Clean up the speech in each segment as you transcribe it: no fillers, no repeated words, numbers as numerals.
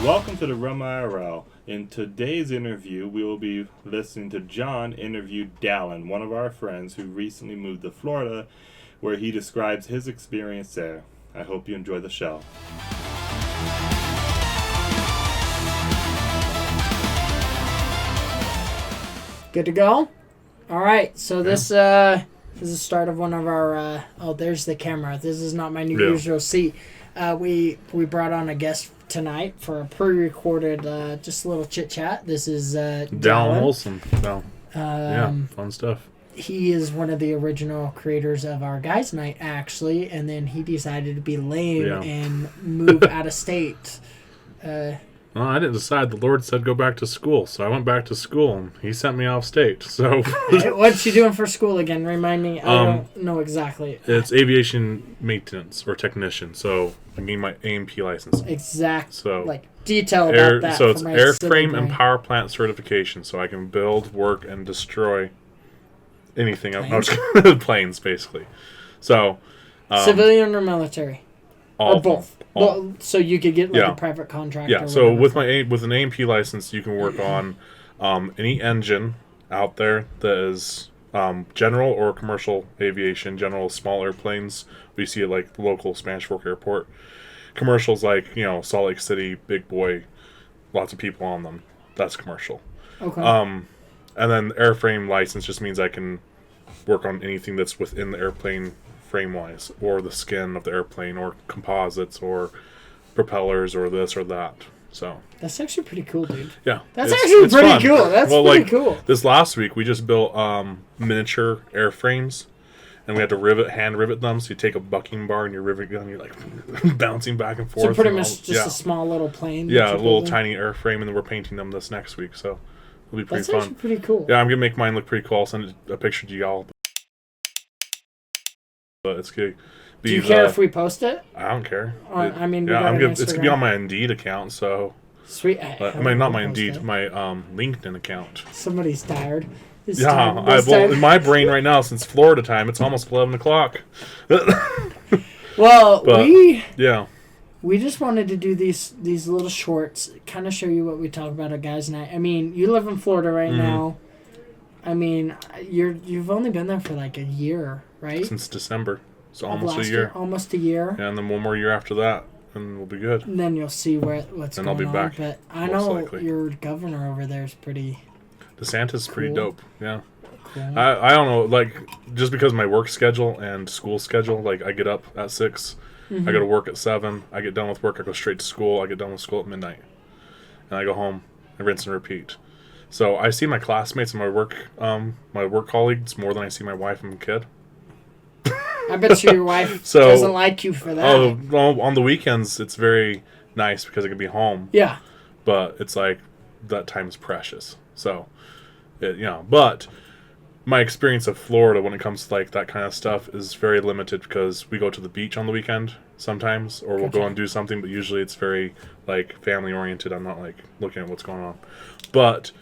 Welcome to the Rum IRL. In today's interview, we will be listening to John interview Dallin, one of our friends who recently moved to Florida, where he describes his experience there. I hope you enjoy the show. Good to go? All right, so this is the start of one of our... there's the camera. This is not my usual seat. We brought on a guest tonight for a pre-recorded just a little chit-chat. This is Dallin Olson. So, fun stuff. He is one of the original creators of our guys' night, actually, and then he decided to be lame and move out of state. Well, I didn't decide. The Lord said go back to school, so I went back to school, and He sent me off state. So, what's you doing for school again? Remind me. I don't know exactly. It's aviation maintenance or technician. So I gained my A&P license. Exact. So like detail about that. So it's airframe and power plant certification. So I can build, work, and destroy anything. Planes, basically. So civilian or military. Or both. Well, so you could get a private contractor. Yeah. So with an A&P license, you can work on any engine out there that is general or commercial aviation. General small airplanes. We see it like the local Spanish Fork Airport. Commercials like Salt Lake City, big boy, lots of people on them. That's commercial. Okay. And then the airframe license just means I can work on anything that's within the airplane frame-wise, or the skin of the airplane, or composites, or propellers, or this or that. So that's actually pretty cool, dude. Yeah, that's actually pretty cool. That's pretty cool. This last week, we just built miniature airframes, and we had to hand rivet them. So you take a bucking bar and you're riveting gun, you're like bouncing back and forth. So pretty much just a small little plane. Yeah, a little tiny airframe, and then we're painting them this next week. So it'll be pretty fun. That's actually pretty cool. Yeah, I'm gonna make mine look pretty cool. I'll send a picture to y'all. But it's good. Do you care if we post it? I don't care. It's gonna be on my Indeed account, so sweet. Not my Indeed, my LinkedIn account. Somebody's tired. In my brain right now, since Florida time, it's almost 11 o'clock. Well, we just wanted to do these little shorts, kind of show you what we talk about at Guys Night. I mean, you live in Florida right now. I mean, you've only been there for like a year, right? Since December. So almost a year. Almost a year. Yeah, and then one more year after that, and we'll be good. And then you'll see what's going on. I'll be back. But I know your governor over there is pretty... DeSantis is pretty dope, yeah. Cool. I don't know, like, just because my work schedule and school schedule, like, I get up at 6, I go to work at 7, I get done with work, I go straight to school, I get done with school at midnight. And I go home, I rinse and repeat. So I see my classmates and my work colleagues more than I see my wife and kid. I bet your wife doesn't like you for that. Oh, well, on the weekends it's very nice because I can be home. Yeah. But it's like that time is precious. So, but my experience of Florida when it comes to like that kind of stuff is very limited because we go to the beach on the weekend sometimes, or we'll go and do something, but usually it's very like family oriented. I'm not like looking at what's going on. But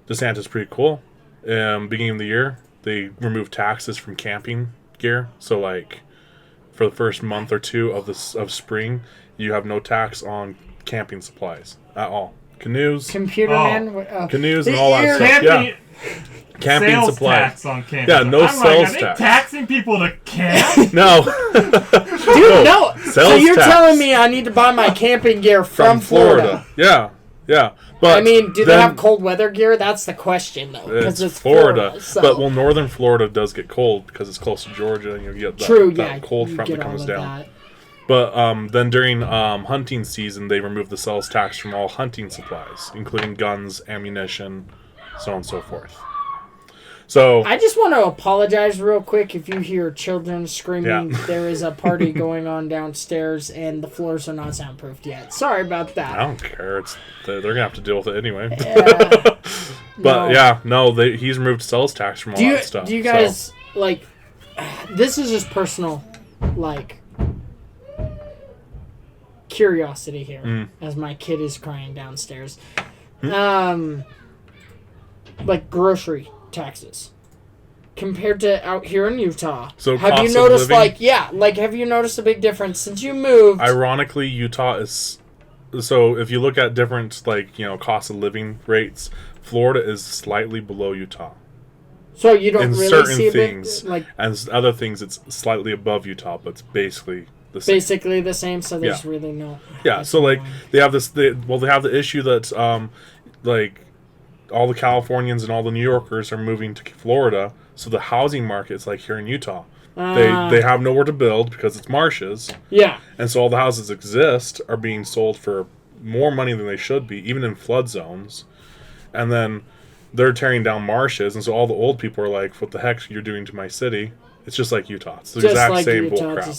DeSantis is pretty cool. Beginning of the year, they removed taxes from camping gear. So like for the first month or two of spring, you have no tax on camping supplies at all. Canoes, canoes, and all that stuff. Camping supplies. Tax on camping. Yeah, no sales tax. Taxing people to camp? No. Dude, no. So you're telling me I need to buy my camping gear from Florida? Yeah. But I mean, do they have cold weather gear? That's the question, though. Because it's Florida. So. But northern Florida does get cold because it's close to Georgia, and you get that cold front that comes down. But then during hunting season, they remove the sales tax from all hunting supplies, including guns, ammunition, so on and so forth. So I just want to apologize real quick if you hear children screaming. Yeah. There is a party going on downstairs, and the floors are not soundproofed yet. Sorry about that. I don't care. They're gonna have to deal with it anyway. Yeah. But he's removed sales tax from all that stuff. Do you guys like? This is just personal, like curiosity here, as my kid is crying downstairs. Like grocery taxes compared to out here in Utah. So have you noticed have you noticed a big difference since you moved? Ironically, Utah is so if you look at different cost of living rates, Florida is slightly below Utah. So you don't in really certain see things, like and other things it's slightly above Utah, but it's basically the same. basically the same. So there's really no. Yeah, so like they have they have the issue that like all the Californians and all the New Yorkers are moving to Florida, so the housing market's like here in Utah. They have nowhere to build because it's marshes. Yeah. And so all the houses exist are being sold for more money than they should be, even in flood zones. And then they're tearing down marshes, and so all the old people are like, "What the heck you're doing to my city?" It's just like Utah. It's the exact same bull crap. That's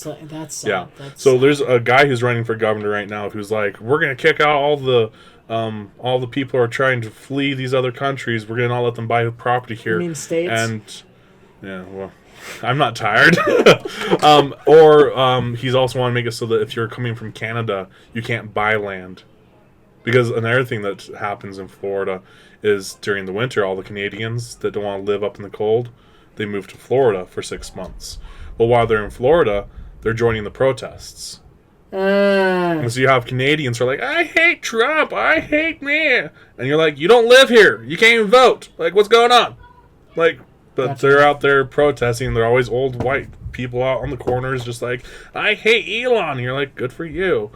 sad. Yeah. That's so sad. there's a guy who's running for governor right now who's like, "We're gonna kick out all the people who are trying to flee these other countries. We're gonna not let them buy property here." You mean states? And yeah, well, I'm not tired. He's also want to make it so that if you're coming from Canada, you can't buy land. Because another thing that happens in Florida is during the winter, all the Canadians that don't want to live up in the cold, they move to Florida for 6 months. Well, while they're in Florida, they're joining the protests. And so you have Canadians who are like, "I hate Trump, I hate me," and you're like, "You don't live here, you can't even vote. Like, what's going on?" But Gotcha. they're out there protesting. They're always old white people out on the corners, just like, "I hate Elon." And you're like, "Good for you."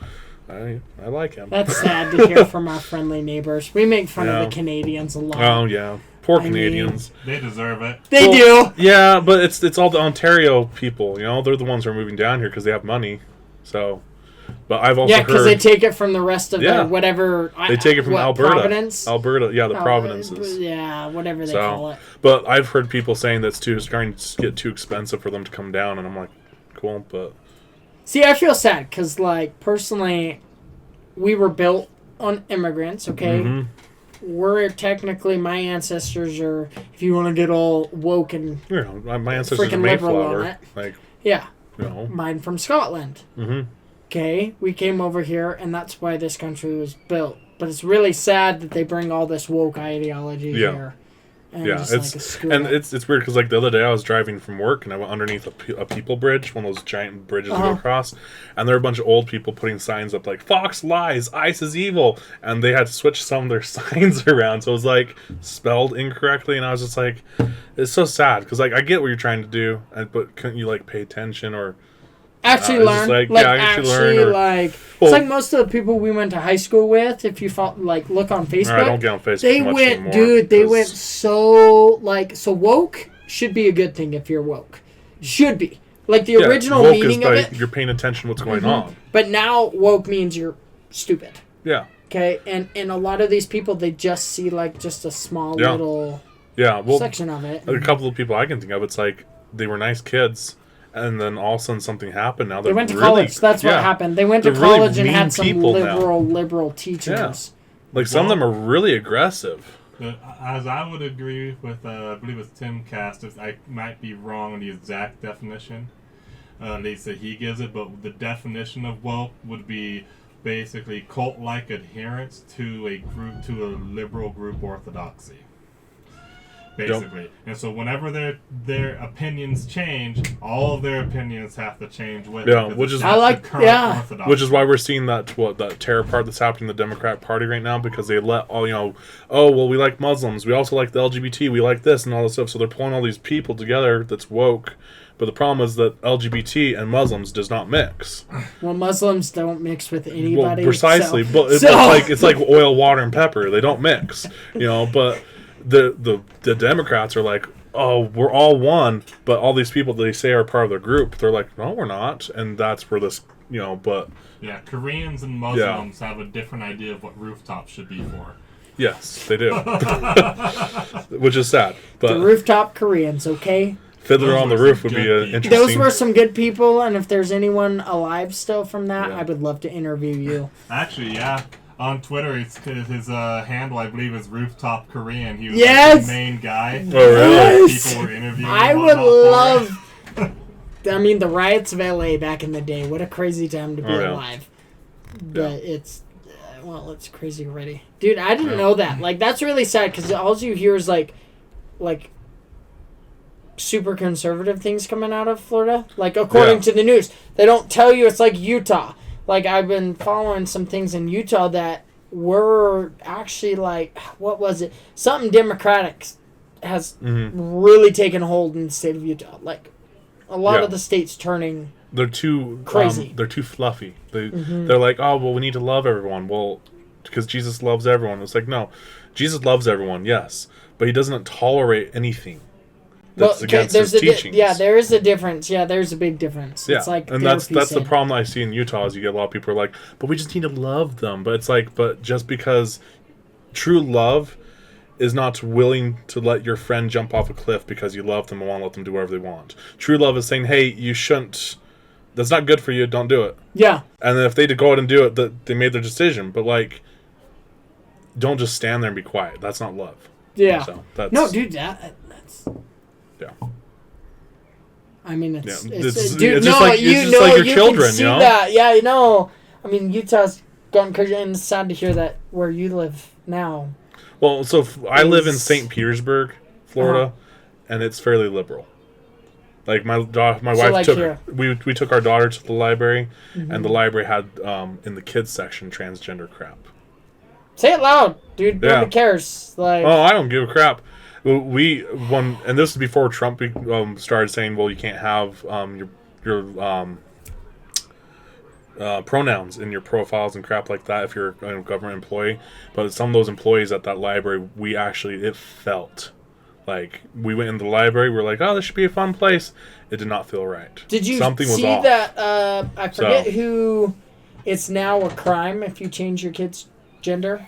I like him. That's sad to hear from our friendly neighbors. We make fun of the Canadians a lot. Oh yeah, poor Canadians. They deserve it. They do. Yeah, but it's all the Ontario people. They're the ones who are moving down here because they have money. So, but I've also heard because they take it from the rest of the whatever. They take it from Alberta. Providence? Alberta, yeah, the provinces. Yeah, whatever they call it. But I've heard people saying that's starting to get too expensive for them to come down, and I'm like, cool, but. See, I feel sad because, personally, we were built on immigrants, okay? Mm-hmm. We're technically, my ancestors are, if you want to get all woke and my ancestors are freaking liberal on Mayflower. it. Yeah. No. Mine from Scotland. Mm-hmm. Okay? We came over here, and that's why this country was built. But it's really sad that they bring all this woke ideology here. And it's weird because the other day I was driving from work and I went underneath a people bridge, one of those giant bridges to go across, and there were a bunch of old people putting signs up like "Fox lies, ICE is evil," and they had to switch some of their signs around, so it was spelled incorrectly, and I was just like, it's so sad because I get what you're trying to do, but couldn't you pay attention or actually learn? It's like most of the people we went to high school with. If you look on Facebook, I don't get on Facebook. They much went, anymore dude. They went so woke should be a good thing if you're woke. Should be the original woke meaning is of it. You're paying attention to what's going on. But now woke means you're stupid. Yeah. Okay, and a lot of these people they just see just a small little section of it. A couple of people I can think of, it's they were nice kids. And then all of a sudden something happened. Now they went to college. That's what happened. They went to college and had some liberal teachers. Some of them are really aggressive. As I would agree with, I believe it's Tim Cast. I might be wrong on the exact definition. At least that he gives it, but the definition of woke would be basically cult-like adherence to a liberal group orthodoxy. Basically. Yep. And so whenever their opinions change, all of their opinions have to change with it. Which is orthodoxy. Which is why we're seeing that terror part that's happening in the Democrat Party right now, because they let all we like Muslims, we also like the LGBT, we like this and all this stuff, so they're pulling all these people together that's woke. But the problem is that LGBT and Muslims does not mix. Well, Muslims don't mix with anybody. Well, precisely, but it's like oil, water, and pepper. They don't mix, but the Democrats are like, oh, we're all one, but all these people they say are part of the group, they're like, no, we're not, and that's where this, but yeah, Koreans and Muslims have a different idea of what rooftops should be for. Yes, they do, which is sad. But the rooftop Koreans, okay. Fiddler on the Roof would be an interesting. Those were some good people, and if there's anyone alive still from that, I would love to interview you. Actually, yeah. On Twitter, his handle, I believe, is Rooftop Korean. He was the main guy. Oh, really? People were interviewing. I would love. I mean, the riots of LA back in the day. What a crazy time to be alive. But it's crazy already, dude. I didn't know that. That's really sad because all you hear is like super conservative things coming out of Florida. According to the news, they don't tell you it's like Utah. like I've been following some things in Utah that were actually like, what was it? Something Democratic has really taken hold in the state of Utah. Like a lot of the states turning. They're too crazy. They're too fluffy. They're like, oh well, we need to love everyone. Well, because Jesus loves everyone. It's like, no, Jesus loves everyone, yes, but he doesn't tolerate anything that's against his teachings. There is a difference. Yeah, there's a big difference. Yeah, it's like, and that's the problem I see in Utah is you get a lot of people who are like, but we just need to love them. But it's like, but just because true love is not willing to let your friend jump off a cliff because you love them and want to let them do whatever they want. True love is saying, hey, you shouldn't. That's not good for you. Don't do it. Yeah. And then if they go out and do it, they made their decision. But like, don't just stand there and be quiet. That's not love. Yeah. So that's, no, dude, that's. Yeah. I mean, it's dude. It's It's just like your children, can see you know. that. Yeah, you know. I mean, Utah's gone crazy, and it's sad to hear that where you live now. Well, so I live in St. Petersburg, Florida, and it's fairly liberal. Like my wife like took here. we took our daughter to the library, and the library had in the kids section transgender crap. Say it loud, dude. Yeah. Nobody cares. Like, Oh, I don't give a crap. And this is before Trump started saying, well, you can't have your pronouns in your profiles and crap like that if you're a government employee. But some of those employees at that library, it felt like we went into the library. We're like, oh, this should be a fun place. It did not feel right. Did you Something see was off. that? I forget who. It's now a crime if you change your kid's gender.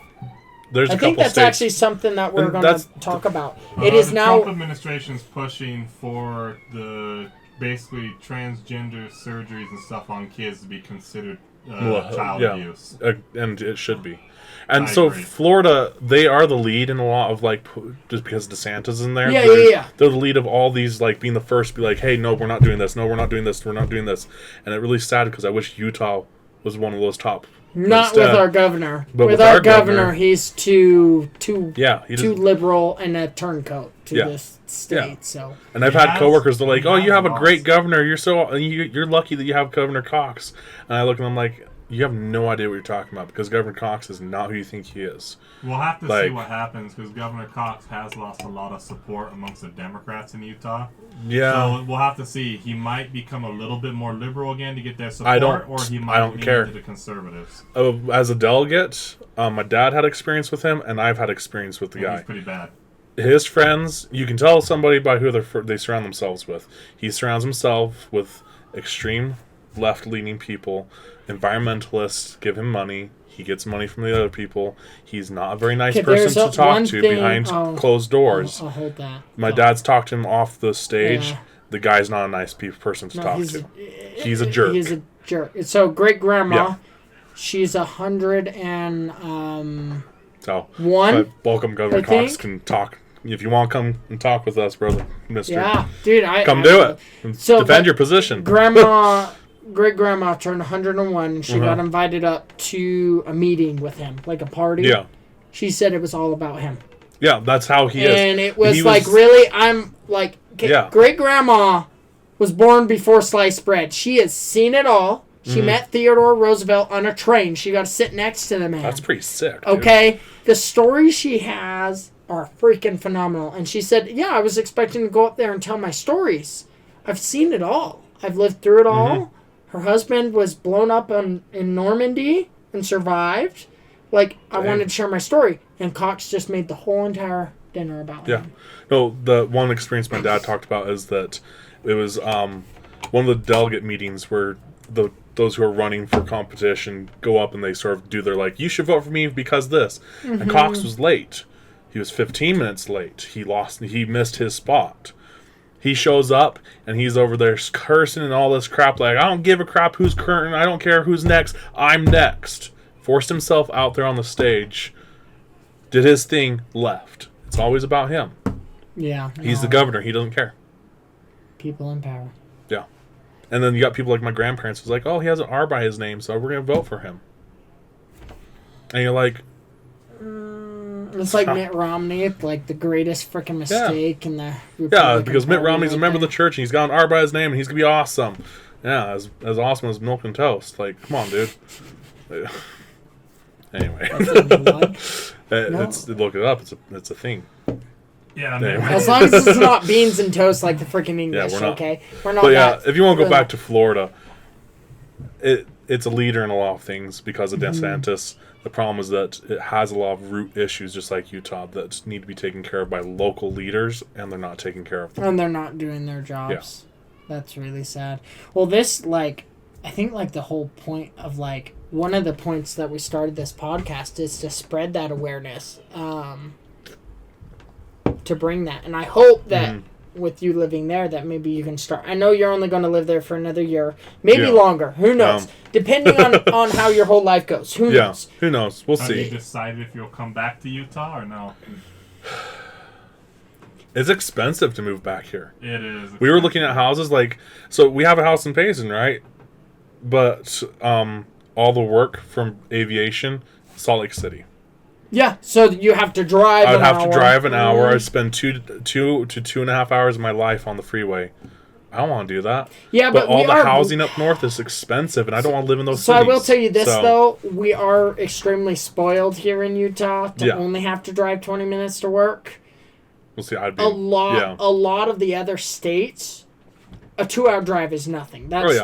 I think that's states. actually something that we're going to talk about. It The is now. Trump administration's pushing for the basically transgender surgeries and stuff on kids to be considered child abuse. And it should be. And I so agree. Florida, they are the lead in a lot of like, just because DeSantis in there. Yeah. They're the lead of all these, like being the first to be like, hey, no, we're not doing this. No, we're not doing this. We're not doing this. And it really sad because I wish Utah was one of those top. Not with our governor. But with our governor, he's too liberal and a turncoat to this state. Yeah. So. And I've had coworkers that are like, "Oh, you have a great governor. You're lucky that you have Governor Cox." And I look at them like, "You have no idea what you're talking about because Governor Cox is not who you think he is." We'll have to see what happens because Governor Cox has lost a lot of support amongst the Democrats in Utah. Yeah. So we'll have to see. He might become a little bit more liberal again to get their support, or he might lean into the conservatives. As a delegate, my dad had experience with him, and I've had experience with the guy. He's pretty bad. His friends, you can tell somebody by who they surround themselves with. He surrounds himself with extreme left-leaning people. Environmentalists give him money. He gets money from the other people. He's not a very nice person to talk to behind closed doors. I'll hold that. My dad's talked to him off the stage. Yeah. The guy's not a nice person to talk to. He's a jerk. He's a jerk. So great grandma, she's 100 and one. Welcome, Governor Cox can talk. If you want to come and talk with us, brother, mister. Yeah, dude. Come do it. So defend your position. Great grandma turned 101 and she got invited up to a meeting with him, like a party. Yeah. She said it was all about him. Yeah, that's how he is. And it was like, really, I'm like, great grandma was born before sliced bread. She has seen it all. She met Theodore Roosevelt on a train. She got to sit next to the man. That's pretty sick. Dude. Okay. The stories she has are freaking phenomenal. And she said, yeah, I was expecting to go up there and tell my stories. I've seen it all. I've lived through it all. Her husband was blown up in Normandy and survived. Like, I wanted to share my story. And Cox just made the whole entire dinner about him. Yeah. No, the one experience my dad talked about is that it was one of the delegate meetings where those who are running for competition go up and they sort of do their, like, you should vote for me because this. And Cox was late. He was 15 minutes late. He missed his spot. He shows up, and he's over there cursing and all this crap, like, I don't give a crap who's current, I don't care who's next, I'm next. Forced himself out there on the stage, did his thing, left. It's always about him. Yeah. He's the governor, he doesn't care. People in power. Yeah. And then you got people like my grandparents who's like, oh, he has an R by his name, so we're going to vote for him. And you're like... It's like Mitt Romney, like the greatest freaking mistake in the Republican Yeah, because Mitt Party Romney's a member of the church and he's got an R by his name and he's going to be awesome. Yeah, as awesome as milk and toast. Like, come on, dude. Anyway, look it up. It's a thing. Yeah, Anyway. As long as it's not beans and toast like the freaking English, we're not. okay? We're not. But yeah, that, if you want to go back to Florida, it's a leader in a lot of things because of DeSantis. The problem is that it has a lot of root issues, just like Utah, that need to be taken care of by local leaders, and they're not taking care of them. And they're not doing their jobs. Yeah. That's really sad. Well, this, like, I think, like, the whole point of, like, one of the points that we started this podcast is to spread that awareness, to bring that. And I hope that with you living there that maybe you can start. I know you're only going to live there for another year, maybe longer. Who knows? Depending on how your whole life goes. Who knows? Who knows? We'll Have see. you decided if you'll come back to Utah or no? It's expensive to move back here. It is. We were looking at houses so we have a house in Payson, right? But all the work from aviation, Salt Lake City. Yeah, so you have to drive I'd have to drive an hour. Mm. I'd spend 2 to 2.5 hours of my life on the freeway. I don't want to do that. Yeah, but all the housing up north is expensive, and I don't want to live in those cities. So I will tell you this, though. We are extremely spoiled here in Utah to only have to drive 20 minutes to work. We'll see. I'd be, a lot of the other states, a 2-hour drive is nothing. That's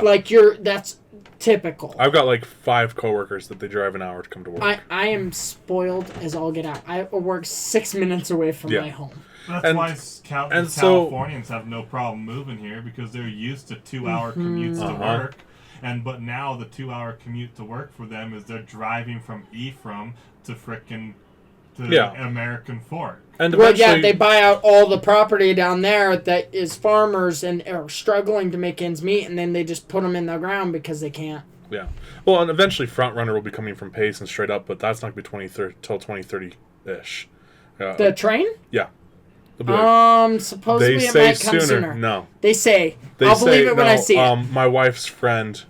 that's typical. I've got like 5 coworkers that they drive an hour to come to work. I am spoiled as all get out. I work 6 minutes away from my home. That's why Californians have no problem moving here because they're used to 2-hour commutes to work. But now the 2-hour commute to work for them is they're driving from Ephraim to frickin' American Fork. And they buy out all the property down there that is farmers and are struggling to make ends meet, and then they just put them in the ground because they can't. Yeah. Well, and eventually Front Runner will be coming from Payson straight up, but that's not going to be till 2030-ish. The train? Yeah. Supposedly it might come sooner. No. They say. I'll believe it when I see it. My wife's friend,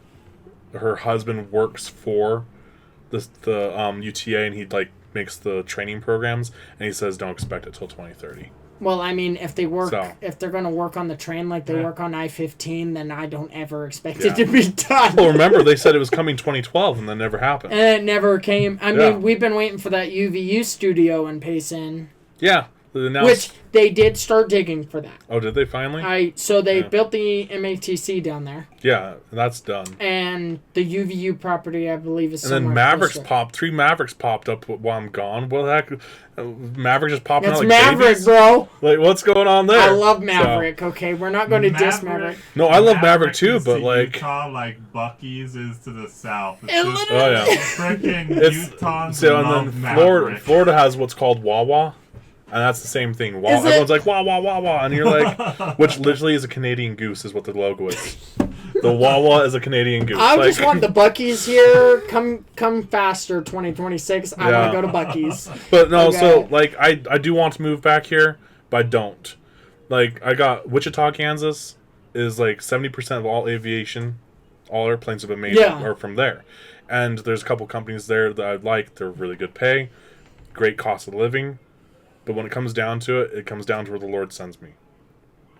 her husband works for the UTA, and he makes the training programs, and he says don't expect it till 2030. Well, I mean, if they're going to work on the train like they work on I-15, then I don't ever expect it to be done. Well, remember, they said it was coming 2012, and that never happened. And it never came. I mean, we've been waiting for that UVU studio in Payson. Yeah. Which they did start digging for that. Oh, did they finally? So they built the MATC down there. Yeah, that's done. And the UVU property, I believe, is somewhere. And then 3 Mavericks popped up while I'm gone. What the heck? Maverick just popping out like Maverick, babies? bro. Like, what's going on there? I love Maverick, okay? We're not going to diss Maverick. No, I love Maverick too, but Utah, like Buc-ee's is to the south. Freaking Utah. And then Florida has what's called Wawa. And that's the same thing. Everyone's like, wah, wah, wah, wah. And you're like, which literally is a Canadian goose is what the logo is. The Wawa is a Canadian goose. I just want the Buc-ee's here. Come faster, 2026. I want to go to Buc-ee's. But no, so, I do want to move back here, but I don't. I got Wichita, Kansas is, 70% of all aviation, all airplanes have been made are from there. And there's a couple companies there that I like. They're really good pay, great cost of living. But when it comes down to it, it comes down to where the Lord sends me.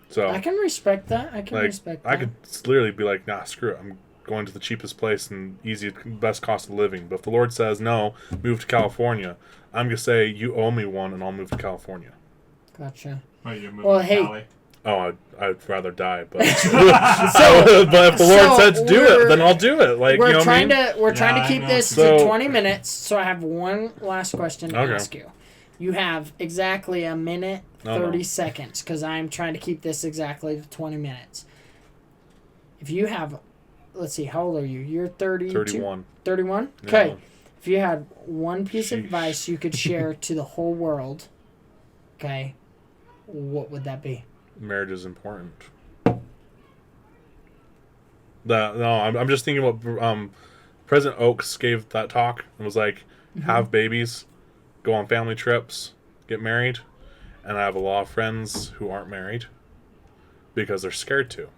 So I can respect that. I could literally be like, nah, screw it. I'm going to the cheapest place and best cost of living. But if the Lord says, no, move to California, I'm going to say, you owe me one, and I'll move to California. Gotcha. Well, hey. Cali? Oh, I'd rather die, but but if the Lord said to do it, then I'll do it. We're trying to keep this to 20 minutes, so I have one last question to ask you. You have exactly a minute, 30 seconds, because I'm trying to keep this exactly to 20 minutes. If you have, let's see, how old are you? You're 32? 31. 31? Okay. Yeah. If you had one piece of advice you could share to the whole world, okay, what would that be? Marriage is important. I'm just thinking what President Oaks gave that talk and was like, have babies, go on family trips, get married, and I have a lot of friends who aren't married because they're scared to.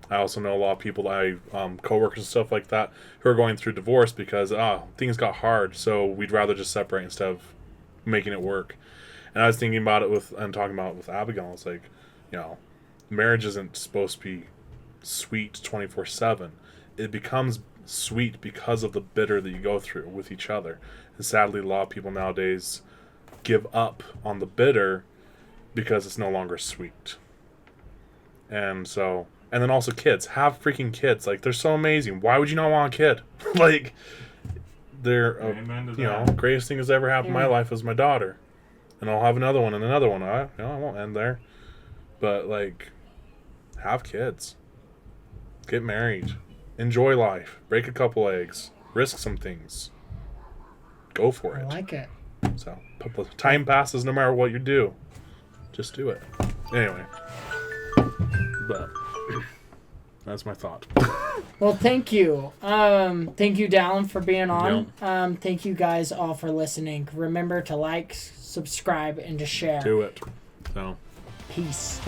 I also know a lot of people that coworkers and stuff like that who are going through divorce because things got hard, so we'd rather just separate instead of making it work. And I was thinking about it talking about it with Abigail. It's like, marriage isn't supposed to be sweet 24/7. It becomes sweet because of the bitter that you go through with each other. And sadly, a lot of people nowadays give up on the bitter because it's no longer sweet. And then also kids. Have freaking kids. Like, they're so amazing. Why would you not want a kid? Like, they're, greatest thing that's ever happened in my life was my daughter. And I'll have another one and another one. I won't end there. But, like, have kids. Get married. Enjoy life. Break a couple eggs. Risk some things. Go for it. I like it. So, time passes no matter what you do. Just do it. Anyway. But that's my thought. Well, thank you. Thank you, Dallin, for being on. Thank you guys all for listening. Remember to like, subscribe, and to share. Do it. So. Peace.